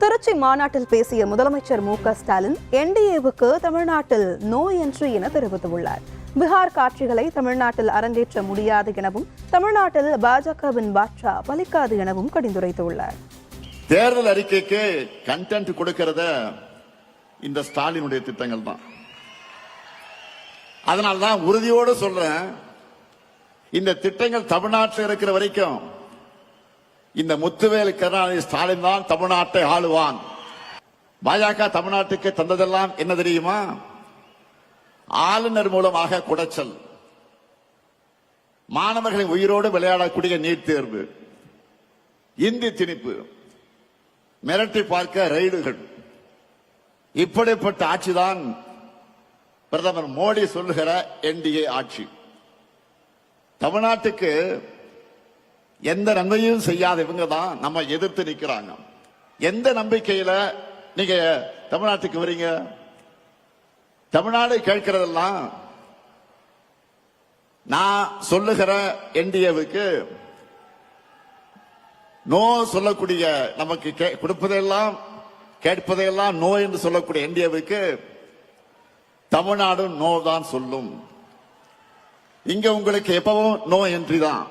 திருச்சி மாநாட்டில் பேசிய முதலமைச்சர் மு.க.ஸ்டாலின் என்டிஏவுக்கு தமிழ்நாட்டில் நோ என்ட்ரி என தெரிவித்துள்ளார். பீகார் காட்சிகளை தமிழ்நாட்டில் அரங்கேற்ற முடியாது எனவும் தமிழ்நாட்டில் பாஜகவின் பாட்சா பலிக்காது எனவும் கடிந்துரைத்துள்ளார். தேர்தல் அறிக்கைக்கு கண்டென்ட் கொடுக்கிறத இந்த ஸ்டாலினுடைய திட்டங்கள் தான். அதனால்தான் உறுதியோடு சொல்றேன், இந்த திட்டங்கள் தமிழ்நாட்டில் இருக்கிற வரைக்கும் இந்த முத்துவேல் கருணாநிதி ஸ்டாலின் தான் தமிழ்நாட்டை ஆளுவான். பாஜக தமிழ்நாட்டுக்கு தந்ததெல்லாம் என்ன தெரியுமா? ஆளுநர் மூலமாக குடைச்சல், மாணவர்களின் உயிரோடு விளையாடக்கூடிய நீட் தேர்வு, இந்தி திணிப்பு, மிரட்டி பார்க்க ரைடுகள். இப்படிப்பட்ட ஆட்சிதான் பிரதமர் மோடி சொல்லுகிற என்டிஏ ஆட்சி. தமிழ்நாட்டுக்கு எந்த நன்மையும் செய்யாத இவங்க தான் நம்ம எதிர்த்து நிற்கிறாங்க. எந்த நம்பிக்கையில நீங்க தமிழ்நாட்டுக்கு வரீங்க? தமிழ்நாடு கேட்கிறதெல்லாம் நான் சொல்லுகிற என்டிஏவுக்கு நோ சொல்லக்கூடிய, நமக்கு கொடுப்பதையெல்லாம் கேட்பதையெல்லாம் நோ என்று சொல்லக்கூடிய என்டிஏவுக்கு தமிழ்நாடு நோ தான் சொல்லும். இங்க உங்களுக்கு எப்பவும் நோ என்ட்ரி தான்.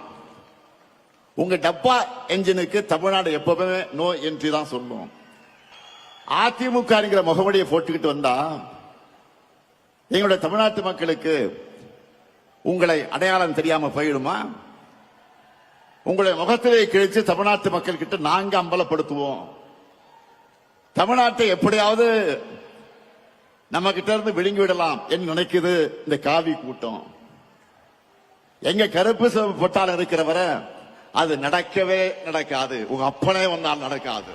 உங்க டப்பா என்ஜினுக்கு தமிழ்நாடு எப்பவுமே நோ என்ட்ரி தான் சொல்லும். அதிமுக முகவடியை போட்டுக்கிட்டு வந்தா எங்களுடைய தமிழ்நாட்டு மக்களுக்கு உங்களை அடையாளம் தெரியாம போயிடுமா? உங்களுடைய முகத்திலே கிழிச்சு தமிழ்நாட்டு மக்கள் கிட்ட நாங்க அம்பலப்படுத்துவோம். தமிழ்நாட்டை எப்படியாவது நம்ம கிட்ட இருந்து விழுங்கி விடலாம் என்று நினைக்குது இந்த காவி கூட்டம். எங்க கருப்பு சிவப்பு பொட்டால் இருக்கிறவரை அது நடக்கவே நடக்காது. உங்க அப்பனே வந்தால் நடக்காது.